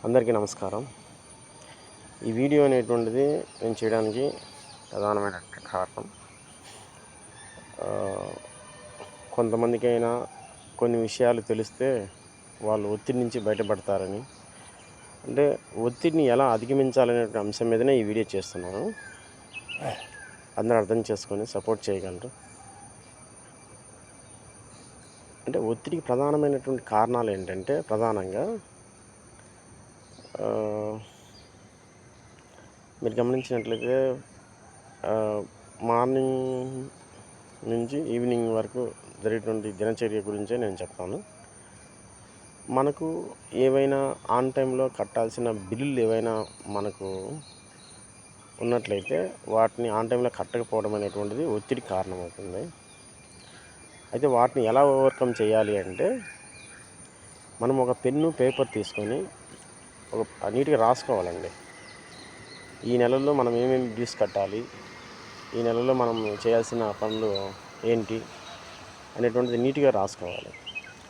అందరికీ నమస్కారం. ఈ వీడియో అనేటువంటిది నేను చేయడానికి ప్రధానమైన కారణం కొంతమందికైనా కొన్ని విషయాలు తెలిస్తే వాళ్ళు ఒత్తిడి నుంచి బయటపడతారని, అంటే ఒత్తిడిని ఎలా అధిగమించాలనే అంశం మీదనే ఈ వీడియో చేస్తున్నాను. అందరూ అర్థం చేసుకొని సపోర్ట్ చేయగలరు. అంటే ఒత్తిడికి ప్రధానమైనటువంటి కారణాలు ఏంటంటే, ప్రధానంగా మీరు గమనించినట్లయితే మార్నింగ్ నుంచి ఈవినింగ్ వరకు జరిగేటువంటి దినచర్య గురించే నేను చెప్తాను. మనకు ఏవైనా ఆన్ టైంలో కట్టాల్సిన బిల్లులు ఏవైనా మనకు ఉన్నట్లయితే వాటిని ఆన్ టైంలో కట్టకపోవడం అనేటువంటిది ఒత్తిడికి కారణమవుతుంది. అయితే వాటిని ఎలా ఓవర్కమ్ చేయాలి అంటే, మనం ఒక పెన్ను పేపర్ తీసుకొని నీట్గా రాసుకోవాలండి. ఈ నెలలో మనం ఏమేమి బిల్స్ కట్టాలి, ఈ నెలలో మనం చేయాల్సిన పనులు ఏంటి అనేటువంటిది నీట్గా రాసుకోవాలి.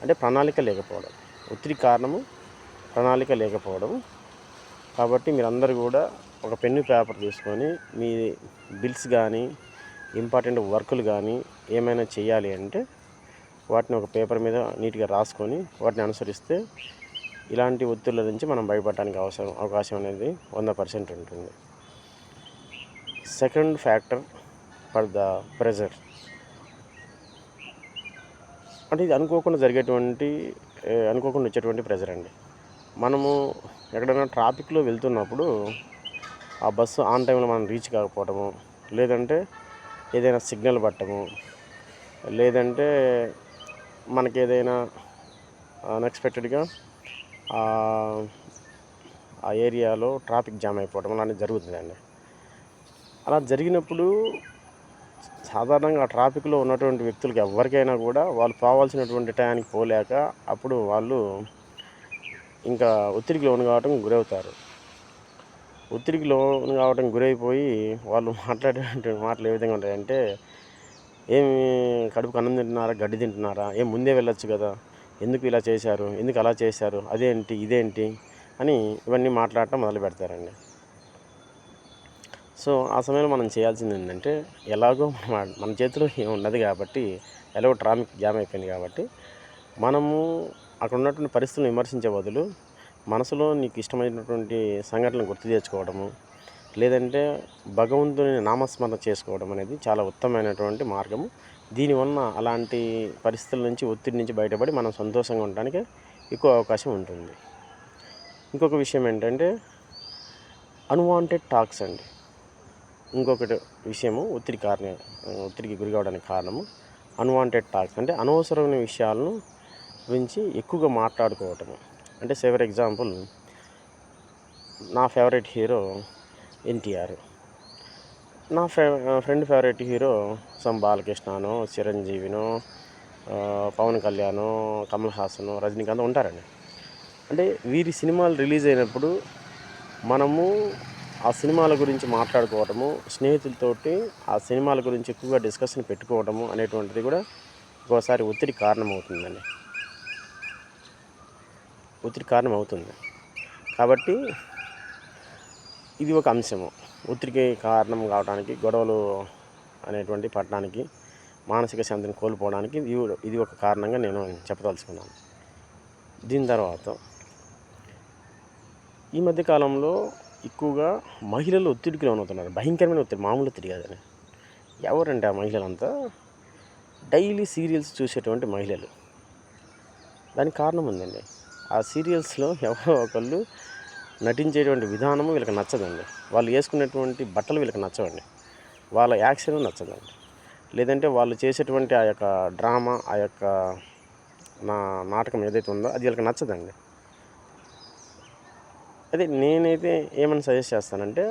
అంటే ప్రణాళిక లేకపోవడం, ఒత్తిడి కారణము ప్రణాళిక లేకపోవడం. కాబట్టి మీరందరూ కూడా ఒక పెన్ను పేపర్ తీసుకొని మీ బిల్స్ కానీ ఇంపార్టెంట్ వర్కులు కానీ ఏమైనా చేయాలి అంటే వాటిని ఒక పేపర్ మీద నీట్గా రాసుకొని వాటిని అనుసరిస్తే ఇలాంటి ఒత్తిళ్ళ నుంచి మనం బయటపడడానికి అవకాశం అనేది 100% ఉంటుంది. Second factor for the pressure అంటే ఇది అనుకోకుండా వచ్చేటువంటి ప్రెజర్ అండి. మనము ఎక్కడైనా ట్రాఫిక్లో వెళ్తున్నప్పుడు ఆ బస్సు ఆన్ టైంలో మనం రీచ్ కాకపోవడము, లేదంటే ఏదైనా సిగ్నల్ పట్టడము, లేదంటే మనకి ఏదైనా అన్ఎక్స్పెక్టెడ్గా ఆ ఏరియాలో ట్రాఫిక్ జామ్ అయిపోవడం అలాంటివి జరుగుతుందండి. అలా జరిగినప్పుడు సాధారణంగా ఆ ట్రాఫిక్లో ఉన్నటువంటి వ్యక్తులకి ఎవరికైనా కూడా వాళ్ళు పోవాల్సినటువంటి టయానికి పోలేక అప్పుడు వాళ్ళు ఇంకా ఒత్తిడికి లోను కావడం గురవుతారు. ఒత్తిడికి లోను కావడం గురైపోయి వాళ్ళు మాట్లాడేటువంటి మాటలు ఏ విధంగా ఉంటాయంటే, ఏమి కడుపుకు అన్నం తింటున్నారా, గడ్డి తింటున్నారా, ముందే వెళ్ళొచ్చు కదా, ఎందుకు ఇలా చేశారు, ఎందుకు అలా చేశారు, అదేంటి ఇదేంటి అని ఇవన్నీ మాట్లాడటం మొదలు పెడతారండి. సో ఆ సమయంలో మనం చేయాల్సింది ఏంటంటే, ఎలాగో మన చేతిలో ఏమున్నది కాబట్టి, ఎలాగో ట్రాఫిక్ జామ్ అయిపోయింది కాబట్టి, మనము అక్కడ ఉన్నటువంటి పరిస్థితులను విమర్శించే బదులు మనసులో నీకు ఇష్టమైనటువంటి సంఘటనలు గుర్తు తెచ్చుకోవడము, లేదంటే భగవంతుని నామస్మరణ చేసుకోవడం అనేది చాలా ఉత్తమమైనటువంటి మార్గము. దీనివల్ల అలాంటి పరిస్థితుల నుంచి, ఒత్తిడి నుంచి బయటపడి మనం సంతోషంగా ఉండడానికి ఎక్కువ అవకాశం ఉంటుంది. ఇంకొక విషయం ఏంటంటే అన్వాంటెడ్ టాక్స్ అండి. ఇంకొకటి విషయము ఒత్తిడికి గురి కావడానికి కారణము అన్వాంటెడ్ టాక్స్. అంటే అనవసరమైన విషయాలను గురించి ఎక్కువగా మాట్లాడుకోవటము. అంటే ఫర్ ఎగ్జాంపుల్, నా ఫేవరెట్ హీరో ఎన్టీఆర్, నా ఫ్రెండ్ ఫేవరెట్ హీరో బాలకృష్ణనో, చిరంజీవినో, పవన్ కళ్యాణో, కమల్ హాసనో, రజనీకాంత్ ఉంటారండి. అంటే వీరి సినిమాలు రిలీజ్ అయినప్పుడు మనము ఆ సినిమాల గురించి మాట్లాడుకోవటము, స్నేహితులతోటి ఆ సినిమాల గురించి ఎక్కువగా డిస్కషన్ పెట్టుకోవటము అనేటువంటిది కూడా ఒక్కోసారి ఒత్తిడి కారణమవుతుందండి. కాబట్టి ఇది ఒక అంశము. ఒత్తిడికి కారణం కావడానికి, గొడవలు అనేటువంటి పట్టడానికి, మానసిక శాంతిని కోల్పోవడానికి ఇది ఒక కారణంగా నేను చెప్పదలుచుకున్నాను. దీని తర్వాత ఈ మధ్యకాలంలో ఎక్కువగా మహిళలు ఒత్తిడికి లోనవుతున్నారు. భయంకరమైన ఒత్తిడి, మామూలు ఒత్తిడి కాదని. ఎవరంటే ఆ మహిళలంతా డైలీ సీరియల్స్ చూసేటువంటి మహిళలు. దానికి కారణం ఉందండి. ఆ సీరియల్స్లో ఎవరో ఒకళ్ళు నటించేటువంటి విధానము వీళ్ళకి నచ్చదండి. వాళ్ళు వేసుకునేటువంటి బట్టలు వీళ్ళకి నచ్చవండి. వాళ్ళ యాక్షన్ నచ్చదండి. లేదంటే వాళ్ళు చేసేటువంటి ఆ యొక్క డ్రామా, ఆ యొక్క నాటకం ఏదైతే ఉందో అది వీళ్ళకి నచ్చదండి. అదే నేనైతే ఏమని సజెస్ట్ చేస్తానంటే,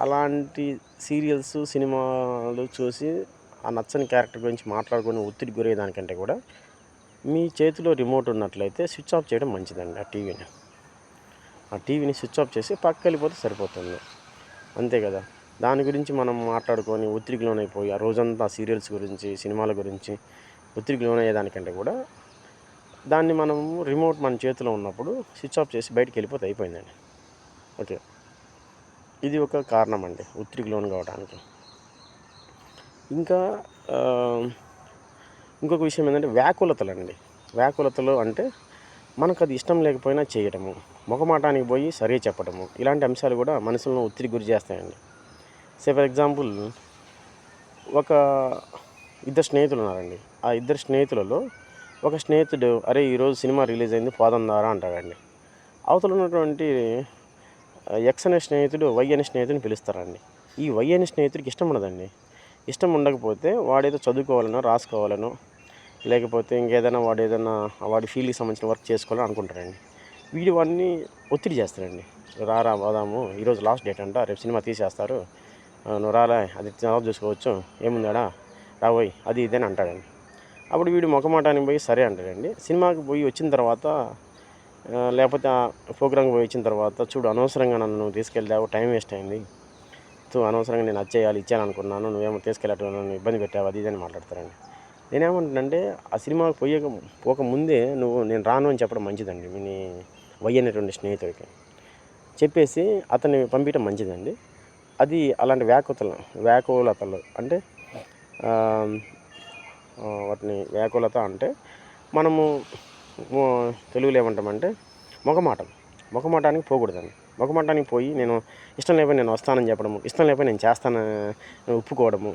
అలాంటి సీరియల్స్, సినిమాలు చూసి ఆ నచ్చని క్యారెక్టర్ గురించి మాట్లాడుకొని ఒత్తిడి గురయ్యేదానికంటే కూడా మీ చేతిలో రిమోట్ ఉన్నట్లయితే స్విచ్ ఆఫ్ చేయడం మంచిదండి. ఆ టీవీని స్విచ్ ఆఫ్ చేసి పక్కకి వెళ్ళిపోతే సరిపోతుంది. అంతే కదా. దాని గురించి మనం మాట్లాడుకొని ఒత్తిడికి లోనైపోయి ఆ రోజంతా సీరియల్స్ గురించి, సినిమాల గురించి ఒత్తిడికి లోనయ్యేదానికంటే కూడా దాన్ని మనం రిమోట్ మన చేతిలో ఉన్నప్పుడు స్విచ్ ఆఫ్ చేసి బయటికి వెళ్ళిపోతే అయిపోయిందండి. ఓకే, ఇది ఒక కారణం అండి ఒత్తిడికి లోను కావడానికి. ఇంకా ఇంకొక విషయం ఏంటంటే వ్యాకులతలండి. వ్యాకులతలు అంటే మనకు అది ఇష్టం లేకపోయినా చేయటము, మొహమాటానికి పోయి సరే చెప్పటము, ఇలాంటి అంశాలు కూడా మనసులను ఒత్తిడికి గురి చేస్తాయండి. ఫర్ ఎగ్జాంపుల్, ఒక ఇద్దరు స్నేహితులు ఉన్నారండి. ఆ ఇద్దరు స్నేహితులలో ఒక స్నేహితుడు, అరే ఈరోజు సినిమా రిలీజ్ అయింది పోదాం దారా అంటాడండి. అవతల ఉన్నటువంటి ఎక్స్ అనే స్నేహితుడు వై అనే స్నేహితుడిని పిలుస్తారండి. ఈ వై అనే స్నేహితుడికి ఇష్టం ఉండదండి. ఇష్టం ఉండకపోతే వాడేదో చదువుకోవాలనో, రాసుకోవాలనో, లేకపోతే ఇంకేదైనా వాడి ఫీల్డ్కి సంబంధించిన వర్క్ చేసుకోవాలని అనుకుంటారండి. వీడు వాడిని ఒత్తిడి చేస్తారండి. రారా పోదాము, ఈరోజు లాస్ట్ డేట్ అంట, రేపు సినిమా తీసేస్తారు, నువ్వు రాలే, అది తర్వాత చూసుకోవచ్చు, ఏముందాడా రాబోయ్, అది ఇది అని అంటాడండి. అప్పుడు వీడు మొఖమాటానికి పోయి సరే అంటాడండి. సినిమాకి పోయి వచ్చిన తర్వాత లేకపోతే ప్రోగ్రామ్కి పోయి వచ్చిన తర్వాత, చూడు అనవసరంగా నన్ను తీసుకెళ్ళావు, టైం వేస్ట్ అయింది, అనవసరంగా నేను అది చేయాలి ఇచ్చాను అనుకున్నాను, నువ్వేమో తీసుకెళ్ళటం నన్ను ఇబ్బంది పెట్టావు, అది ఇది అని మాట్లాడతారండి. నేనేమంటానంటే, ఆ సినిమాకి పోకముందే నేను రాను అని చెప్పడం మంచిదండి. మీ వై అనేటువంటి స్నేహితుడికి చెప్పేసి అతన్ని పంపించడం మంచిదండి. అది అలాంటి వ్యాకులతలు అంటే వాటిని వ్యాకులత అంటే మనము తెలుగులో ఏమంటామంటే మొఖమాటానికి పోకూడదండి. మొఖమాటానికి పోయి నేను ఇష్టం లేకపోతే నేను వస్తానని చెప్పడము, ఇష్టం లేకపోతే నేను చేస్తానని ఒప్పుకోవడము,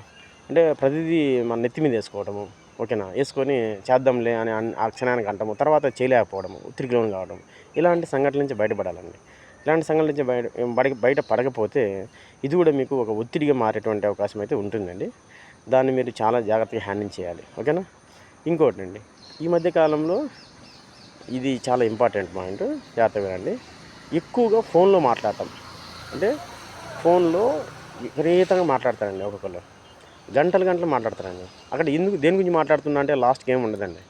అంటే ప్రతిదీ మన నెత్తి మీద వేసుకోవడము, ఓకేనా, వేసుకొని చేద్దాంలే అని ఆ క్షణానికి అంటాము, తర్వాత చేయలేకపోవడము, ఒత్తిడికి లోను కావడం, ఇలాంటి సంఘటనల నుంచి బయటపడాలండి. ఇలాంటి సంఘటనల నుంచి బయట పడకపోతే ఇది కూడా మీకు ఒక ఒత్తిడిగా మారేటువంటి అవకాశం అయితే ఉంటుందండి. దాన్ని మీరు చాలా జాగ్రత్తగా హ్యాండిల్ చేయాలి, ఓకేనా. ఇంకోటి అండి, ఈ మధ్యకాలంలో ఇది చాలా ఇంపార్టెంట్ పాయింట్, జాగ్రత్తగా వినండి. ఎక్కువగా ఫోన్లో మాట్లాడటం, అంటే ఫోన్లో విపరీతంగా మాట్లాడతారండి. ఒక్కొక్కరు గంటలు మాట్లాడతారండి. అక్కడ దేని గురించి మాట్లాడుతున్నా అంటే లాస్ట్కి ఏమి ఉండదండి,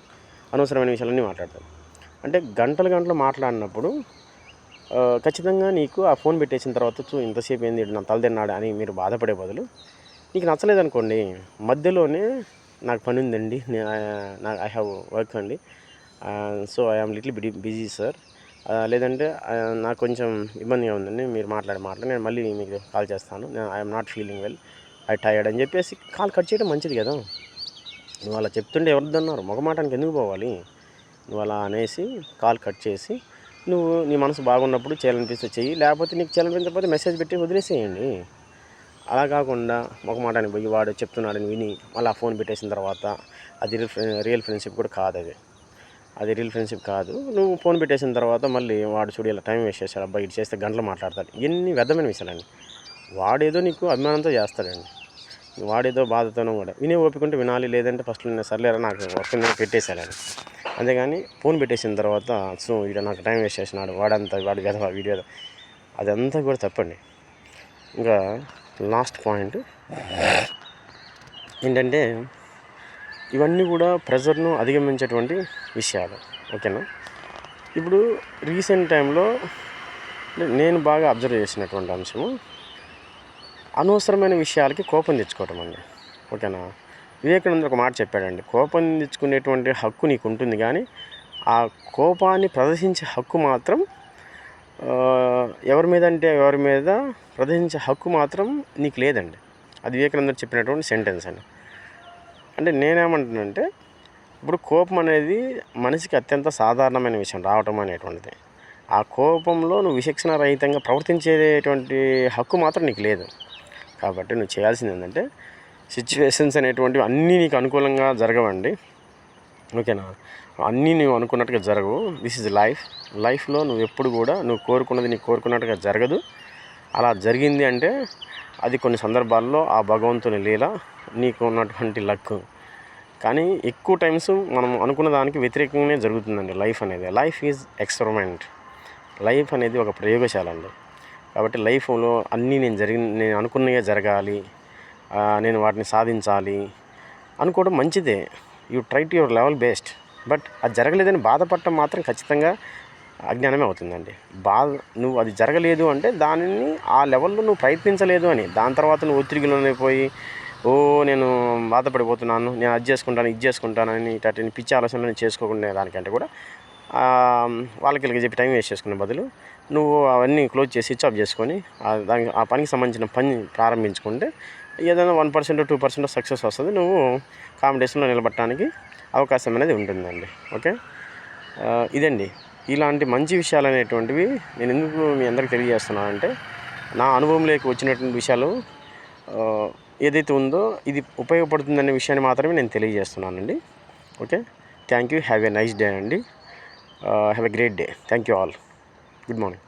అనవసరమైన విషయాలన్నీ మాట్లాడతారు. అంటే గంటలు మాట్లాడినప్పుడు ఖచ్చితంగా నీకు ఆ ఫోన్ పెట్టేసిన తర్వాత ఇంతసేపు ఏంది నా తల తిన్నాడు అని మీరు బాధపడే బదులు, నీకు నచ్చలేదనుకోండి, మధ్యలోనే నాకు పని ఉందండి, ఐ హ్యావ్ వర్క్ అండి, so I am little busy sir, లేదంటే నాకు కొంచెం ఇబ్బందిగా ఉందండి, మీరు మాట్లాడి నేను మళ్ళీ మీకు కాల్ చేస్తాను, I'm not feeling well, I tired అని చెప్పేసి కాల్ కట్ చేయడం మంచిది కదా. నువ్వు అలా చెప్తుంటే ఎవరిద్దన్నారు, మొగమాటానికి ఎందుకు పోవాలి? నువ్వు అలా అనేసి కాల్ కట్ చేసి, నువ్వు నీ మనసు బాగున్నప్పుడు చేయాలనిపిస్తే చెయ్యి, లేకపోతే నీకు చేయాలనిపించకపోతే మెసేజ్ పెట్టి వదిలేసేయండి. అలా కాకుండా మొగమాటానికి పోయి వాడు చెప్తున్నాడని విని మళ్ళీ ఫోన్ పెట్టేసిన తర్వాత అది రియల్ ఫ్రెండ్షిప్ కూడా కాదు. అది రియల్ ఫ్రెండ్షిప్ కాదు. నువ్వు ఫోన్ పెట్టేసిన తర్వాత మళ్ళీ వాడు చూడు ఇలా టైం వేస్ట్ చేశాడు, అబ్బాయి ఇది చేస్తే గంటలు మాట్లాడతాడు, ఎన్ని వ్యర్థమైన విషయాలండి. వాడేదో నీకు అభిమానంతో చేస్తాడండి, వాడేదో బాధతోనూ కూడా వినే ఓపికంటే వినాలి, లేదంటే ఫస్ట్ నేను సర్లేరా నాకు వర్క్ పెట్టేశాడని. అంతేగాని ఫోన్ పెట్టేసిన తర్వాత సో వీడు నాకు టైం వేస్ట్ చేసినాడు, వాడి వీడియో అదంతా కూడా తప్పండి. ఇంకా లాస్ట్ పాయింట్ ఏంటంటే, ఇవన్నీ కూడా ప్రెజర్ను అధిగమించేటువంటి విషయాలు, ఓకేనా. ఇప్పుడు రీసెంట్ టైంలో నేను బాగా అబ్జర్వ్ చేసినటువంటి అంశము, అనవసరమైన విషయాలకి కోపం తెచ్చుకోవటం అండి, ఓకేనా. వివేకానంద ఒక మాట చెప్పాడండి, కోపం తెచ్చుకునేటువంటి హక్కు నీకు ఉంటుంది, కానీ ఆ కోపాన్ని ప్రదర్శించే హక్కు మాత్రం ఎవరి మీద ప్రదర్శించే హక్కు మాత్రం నీకు లేదండి. అది వివేకానంద చెప్పినటువంటి సెంటెన్స్ అండి. అంటే నేనేమంటానంటే, ఇప్పుడు కోపం అనేది మనిషికి అత్యంత సాధారణమైన విషయం రావటం అనేటువంటిది. ఆ కోపంలో నువ్వు విచక్షణ రహితంగా ప్రవర్తించేటువంటి హక్కు మాత్రం నీకు లేదు. కాబట్టి నువ్వు చేయాల్సింది ఏంటంటే, సిచ్యువేషన్స్ అనేటువంటివి అన్నీ నీకు అనుకూలంగా జరగవండి, ఓకేనా. అన్నీ నువ్వు అనుకున్నట్టుగా జరగవు. దిస్ ఈజ్ లైఫ్లో నువ్వు ఎప్పుడు కూడా నువ్వు కోరుకున్నది నీకు కోరుకున్నట్టుగా జరగదు. అలా జరిగింది అంటే అది కొన్ని సందర్భాల్లో ఆ భగవంతుని లీల, నీకు ఉన్నటువంటి లక్. కానీ ఎక్కువ టైమ్స్ మనం అనుకున్న దానికి వ్యతిరేకంగానే జరుగుతుందండి లైఫ్ ఈజ్ ఎక్స్పెరిమెంట్. లైఫ్ అనేది ఒక ప్రయోగశాల అండి. కాబట్టి లైఫ్లో అన్నీ నేను అనుకున్నవే జరగాలి, నేను వాటిని సాధించాలి అనుకోవడం మంచిదే. You try to your level best. But అది జరగలేదని బాధపడటం మాత్రం ఖచ్చితంగా అజ్ఞానమే అవుతుందండి. నువ్వు అది జరగలేదు అంటే దానిని ఆ లెవెల్లో నువ్వు ప్రయత్నించలేదు అని, దాని తర్వాత నువ్వు ఒత్తిడిలోనే పోయి నేను బాధపడిపోతున్నాను, నేను అది చేసుకుంటాను ఇది చేసుకుంటానని ఇట్లాంటి పిచ్చి ఆలోచనలు చేసుకోకుండా దానికంటే కూడా వాళ్ళకి వీళ్ళకి చెప్పి టైం వేస్ట్ చేసుకునే బదులు నువ్వు అవన్నీ క్లోజ్ చేసి స్విచ్ ఆఫ్ చేసుకొని ఆ పనికి సంబంధించిన పని ప్రారంభించుకుంటే ఏదైనా 1% 2% సక్సెస్ వస్తుంది. నువ్వు కాంపిటీషన్లో నిలబడటానికి అవకాశం అనేది ఉంటుందండి. ఓకే, ఇదండి. ఇలాంటి మంచి విషయాలు అనేటువంటివి నేను ఎందుకు మీ అందరికి తెలియజేస్తున్నానంటే, నా అనుభవంలోకి వచ్చినటువంటి విషయాలు ఏదైతే ఉందో ఇది ఉపయోగపడుతుందనే విషయాన్ని మాత్రమే నేను తెలియజేస్తున్నానండి. Okay, thank you. Have a nice day అండి. Have a great day. Thank you all. Good morning.